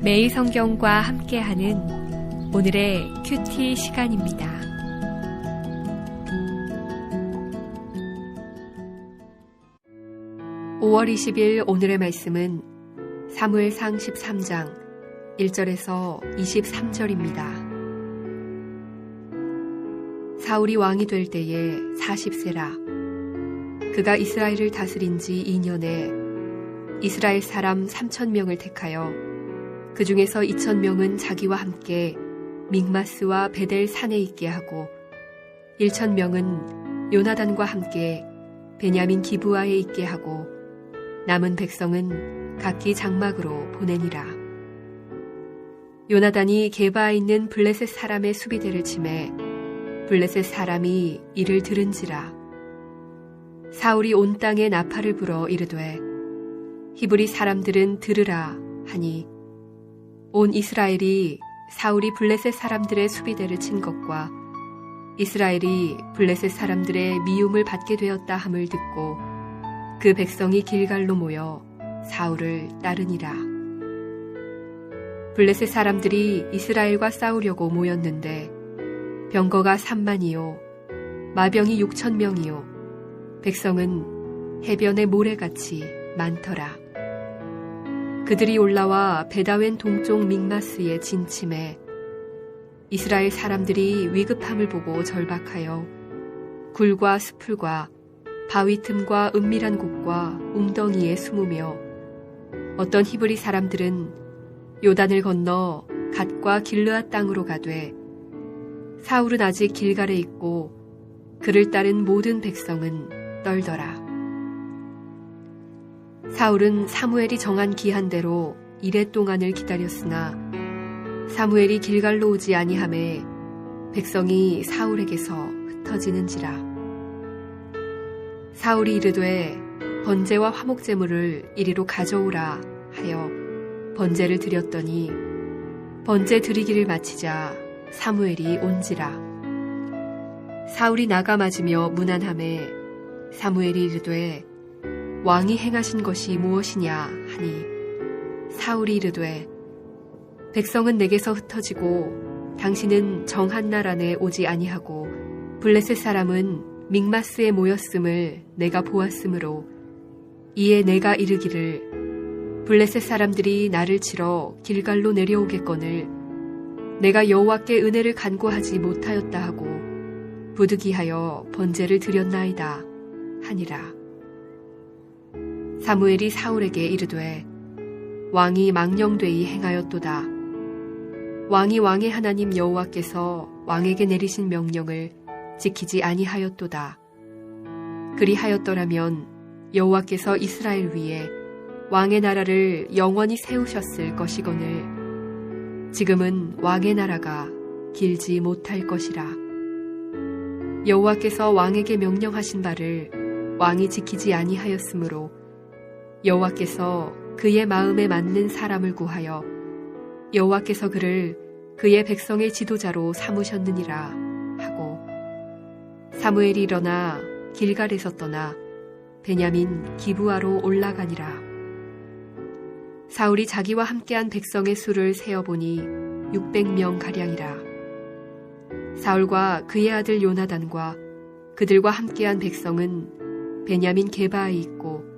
매일 성경과 함께하는 오늘의 큐티 시간입니다. (5월 20일) 오늘의 말씀은 사무엘상 13장 1절에서 23절입니다. 사울이 왕이 될 때에 40세라. 그가 이스라엘을 다스린 지 2년에 이스라엘 사람 3,000명을 택하여 그 중에서 2,000명은 자기와 함께 믹마스와 베델 산에 있게 하고 1,000명은 요나단과 함께 베냐민 기브아에 있게 하고 남은 백성은 각기 장막으로 보내니라. 요나단이 게바에 있는 블레셋 사람의 수비대를 치매 블레셋 사람이 이를 들은지라. 사울이 온 땅에 나팔을 불어 이르되 히브리 사람들은 들으라 하니 온 이스라엘이 사울이 블레셋 사람들의 수비대를 친 것과 이스라엘이 블레셋 사람들의 미움을 받게 되었다 함을 듣고 그 백성이 길갈로 모여 사울을 따르니라. 블레셋 사람들이 이스라엘과 싸우려고 모였는데 병거가 3만이요 마병이 6,000명이요 백성은 해변의 모래같이 많더라. 그들이 올라와 베다웬 동쪽 믹마스에 진침해 이스라엘 사람들이 위급함을 보고 절박하여 굴과 스풀과 바위 틈과 은밀한 곳과 웅덩이에 숨으며 어떤 히브리 사람들은 요단을 건너 갓과 길르앗 땅으로 가되 사울은 아직 길갈에 있고 그를 따른 모든 백성은 떨더라. 사울은 사무엘이 정한 기한대로 이레 동안을 기다렸으나 사무엘이 길갈로 오지 아니하매 백성이 사울에게서 흩어지는지라. 사울이 이르되 번제와 화목제물을 이리로 가져오라 하여 번제를 드렸더니 번제 드리기를 마치자 사무엘이 온지라. 사울이 나가 맞으며 문안하매 사무엘이 이르되 왕이 행하신 것이 무엇이냐 하니 사울이 이르되 백성은 내게서 흩어지고 당신은 정한 날 안에 오지 아니하고 블레셋 사람은 믹마스에 모였음을 내가 보았으므로 이에 내가 이르기를 블레셋 사람들이 나를 치러 길갈로 내려오겠거늘 내가 여호와께 은혜를 간구하지 못하였다 하고 부득이하여 번제를 드렸나이다 하니라. 사무엘이 사울에게 이르되 왕이 망령되이 행하였도다. 왕이 왕의 하나님 여호와께서 왕에게 내리신 명령을 지키지 아니하였도다. 그리하였더라면 여호와께서 이스라엘 위에 왕의 나라를 영원히 세우셨을 것이거늘 지금은 왕의 나라가 길지 못할 것이라. 여호와께서 왕에게 명령하신 바를 왕이 지키지 아니하였으므로 여호와께서 그의 마음에 맞는 사람을 구하여 여호와께서 그를 그의 백성의 지도자로 삼으셨느니라 하고 사무엘이 일어나 길갈에서 떠나 베냐민 기브아로 올라가니라. 사울이 자기와 함께한 백성의 수를 세어보니 600명 가량이라. 사울과 그의 아들 요나단과 그들과 함께한 백성은 베냐민 게바에 있고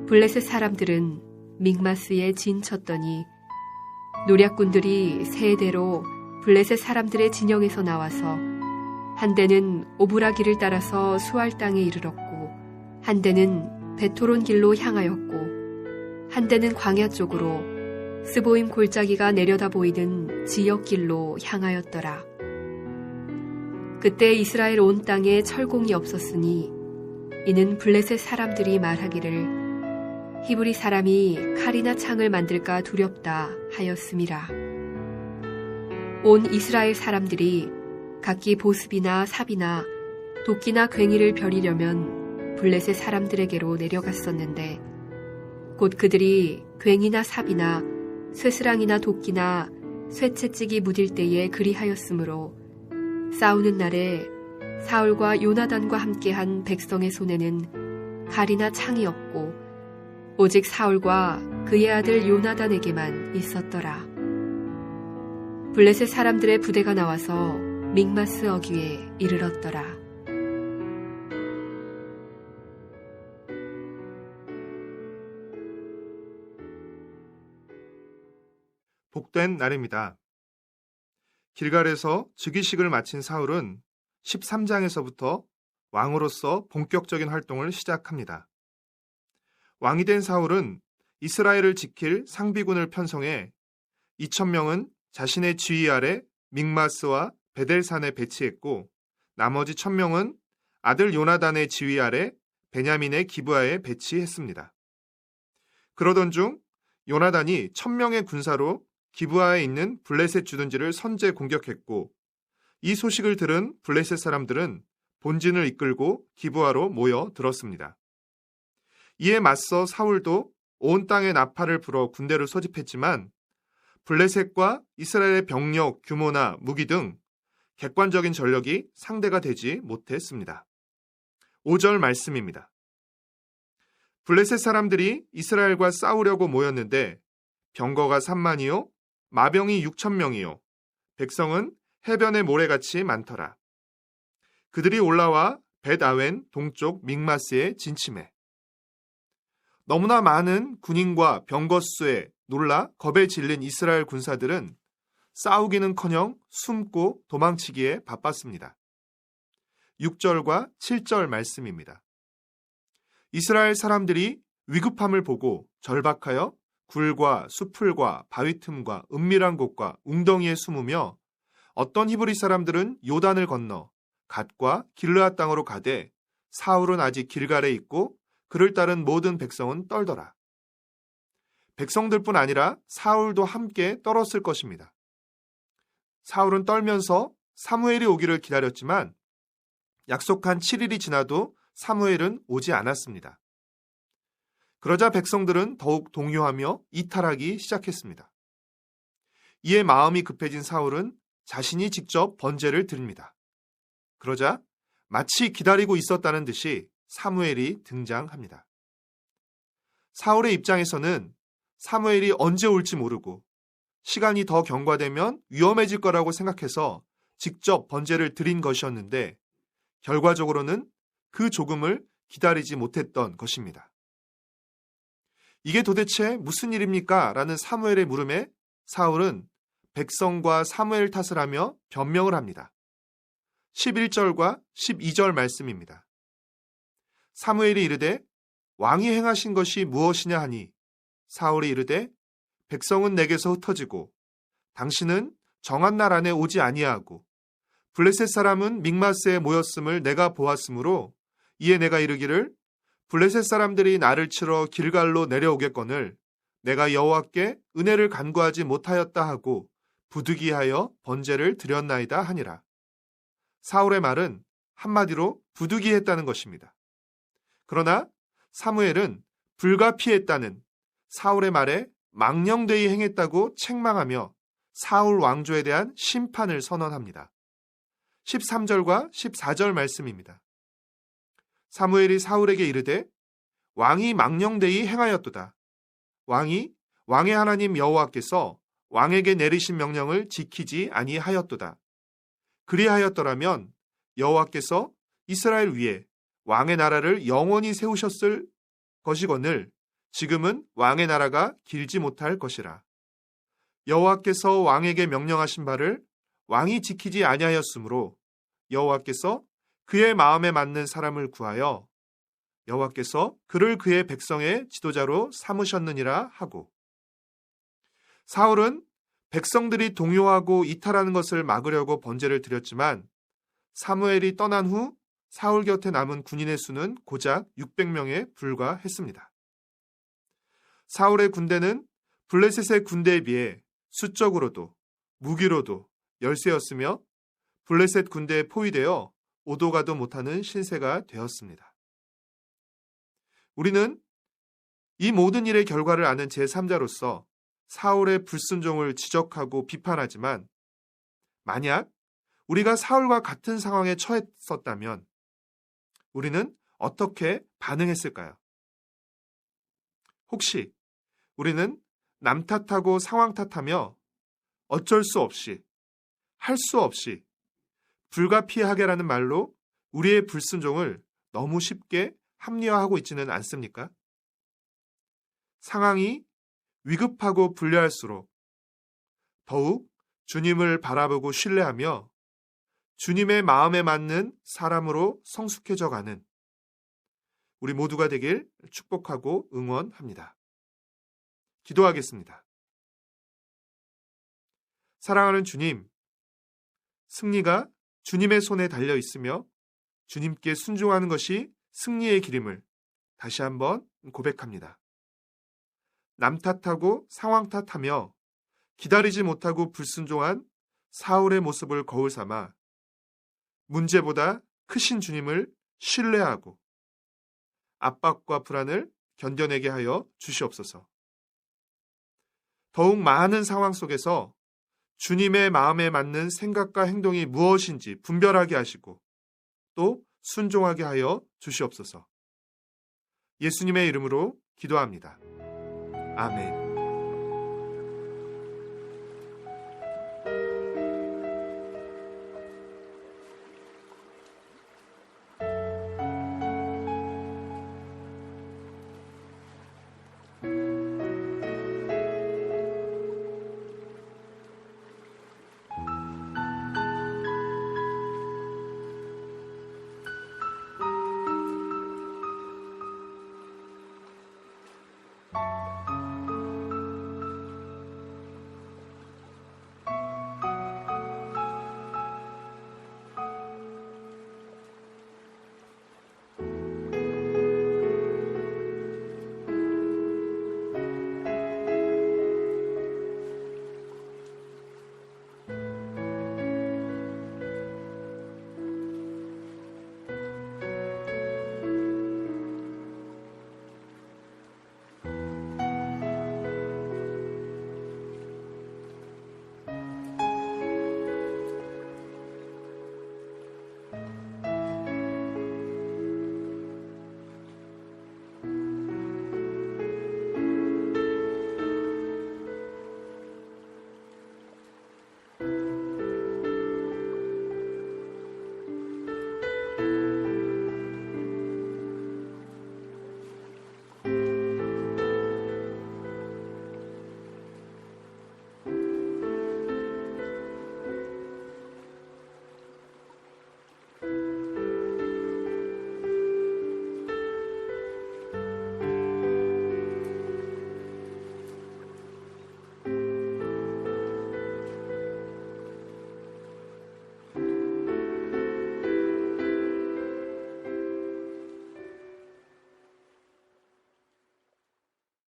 블레셋 사람들은 믹마스에 진쳤더니 노략군들이 세대로 블레셋 사람들의 진영에서 나와서 한 대는 오브라 길을 따라서 수알 땅에 이르렀고 한 대는 베토론 길로 향하였고 한 대는 광야 쪽으로 스보임 골짜기가 내려다 보이는 지역 길로 향하였더라. 그때 이스라엘 온 땅에 철공이 없었으니 이는 블레셋 사람들이 말하기를 히브리 사람이 칼이나 창을 만들까 두렵다 하였음이라. 온 이스라엘 사람들이 각기 보습이나 삽이나 도끼나 괭이를 벼리려면 블레셋 사람들에게로 내려갔었는데 곧 그들이 괭이나 삽이나 쇠스랑이나 도끼나 쇠채찍이 묻을 때에 그리하였으므로 싸우는 날에 사울과 요나단과 함께한 백성의 손에는 칼이나 창이 없고 오직 사울과 그의 아들 요나단에게만 있었더라. 블레셋 사람들의 부대가 나와서 믹마스 어귀에 이르렀더라. 복된 날입니다. 길갈에서 즉위식을 마친 사울은 13장에서부터 왕으로서 본격적인 활동을 시작합니다. 왕이 된 사울은 이스라엘을 지킬 상비군을 편성해 2,000명은 자신의 지휘 아래 믹마스와 베델산에 배치했고 나머지 1,000명은 아들 요나단의 지휘 아래 베냐민의 기브아에 배치했습니다. 그러던 중 요나단이 1,000명의 군사로 기브아에 있는 블레셋 주둔지를 선제 공격했고 이 소식을 들은 블레셋 사람들은 본진을 이끌고 기브아로 모여 들었습니다. 이에 맞서 사울도 온 땅에 나팔을 불어 군대를 소집했지만 블레셋과 이스라엘의 병력 규모나 무기 등 객관적인 전력이 상대가 되지 못했습니다. 5절 말씀입니다. 블레셋 사람들이 이스라엘과 싸우려고 모였는데 병거가 3만이요 마병이 6,000명이요 백성은 해변의 모래같이 많더라. 그들이 올라와 벳아웬 동쪽 믹마스에 진침해. 너무나 많은 군인과 병거 수에 놀라 겁에 질린 이스라엘 군사들은 싸우기는커녕 숨고 도망치기에 바빴습니다. 6절과 7절 말씀입니다. 이스라엘 사람들이 위급함을 보고 절박하여 굴과 수풀과 바위 틈과 은밀한 곳과 웅덩이에 숨으며 어떤 히브리 사람들은 요단을 건너 갓과 길르앗 땅으로 가되 사울은 아직 길갈에 있고 그를 따른 모든 백성은 떨더라. 백성들뿐 아니라 사울도 함께 떨었을 것입니다. 사울은 떨면서 사무엘이 오기를 기다렸지만 약속한 7일이 지나도 사무엘은 오지 않았습니다. 그러자 백성들은 더욱 동요하며 이탈하기 시작했습니다. 이에 마음이 급해진 사울은 자신이 직접 번제를 드립니다. 그러자 마치 기다리고 있었다는 듯이 사무엘이 등장합니다. 사울의 입장에서는 사무엘이 언제 올지 모르고 시간이 더 경과되면 위험해질 거라고 생각해서 직접 번제를 드린 것이었는데 결과적으로는 그 조금을 기다리지 못했던 것입니다. 이게 도대체 무슨 일입니까? 라는 사무엘의 물음에 사울은 백성과 사무엘 탓을 하며 변명을 합니다. 11절과 12절 말씀입니다. 사무엘이 이르되 왕이 행하신 것이 무엇이냐 하니 사울이 이르되 백성은 내게서 흩어지고 당신은 정한 날 안에 오지 아니하고 블레셋 사람은 믹마스에 모였음을 내가 보았으므로 이에 내가 이르기를 블레셋 사람들이 나를 치러 길갈로 내려오겠거늘 내가 여호와께 은혜를 간구하지 못하였다 하고 부득이하여 번제를 드렸나이다 하니라. 사울의 말은 한마디로 부득이했다는 것입니다. 그러나 사무엘은 불가피했다는 사울의 말에 망령되이 행했다고 책망하며 사울 왕조에 대한 심판을 선언합니다. 13절과 14절 말씀입니다. 사무엘이 사울에게 이르되 왕이 망령되이 행하였도다. 왕이 왕의 하나님 여호와께서 왕에게 내리신 명령을 지키지 아니하였도다. 그리하였더라면 여호와께서 이스라엘 위에 왕의 나라를 영원히 세우셨을 것이거늘 지금은 왕의 나라가 길지 못할 것이라. 여호와께서 왕에게 명령하신 바를 왕이 지키지 아니하였으므로 여호와께서 그의 마음에 맞는 사람을 구하여 여호와께서 그를 그의 백성의 지도자로 삼으셨느니라 하고 사울은 백성들이 동요하고 이탈하는 것을 막으려고 번제를 드렸지만 사무엘이 떠난 후 사울 곁에 남은 군인의 수는 고작 600명에 불과했습니다. 사울의 군대는 블레셋의 군대에 비해 수적으로도 무기로도 열세였으며 블레셋 군대에 포위되어 오도 가도 못하는 신세가 되었습니다. 우리는 이 모든 일의 결과를 아는 제3자로서 사울의 불순종을 지적하고 비판하지만 만약 우리가 사울과 같은 상황에 처했었다면 우리는 어떻게 반응했을까요? 혹시 우리는 남 탓하고 상황 탓하며 어쩔 수 없이 할 수 없이 불가피하게라는 말로 우리의 불순종을 너무 쉽게 합리화하고 있지는 않습니까? 상황이 위급하고 불리할수록 더욱 주님을 바라보고 신뢰하며 주님의 마음에 맞는 사람으로 성숙해져 가는 우리 모두가 되길 축복하고 응원합니다. 기도하겠습니다. 사랑하는 주님, 승리가 주님의 손에 달려 있으며 주님께 순종하는 것이 승리의 길임을 다시 한번 고백합니다. 남 탓하고 상황 탓하며 기다리지 못하고 불순종한 사울의 모습을 거울 삼아 문제보다 크신 주님을 신뢰하고 압박과 불안을 견뎌내게 하여 주시옵소서. 더욱 많은 상황 속에서 주님의 마음에 맞는 생각과 행동이 무엇인지 분별하게 하시고 또 순종하게 하여 주시옵소서. 예수님의 이름으로 기도합니다. 아멘.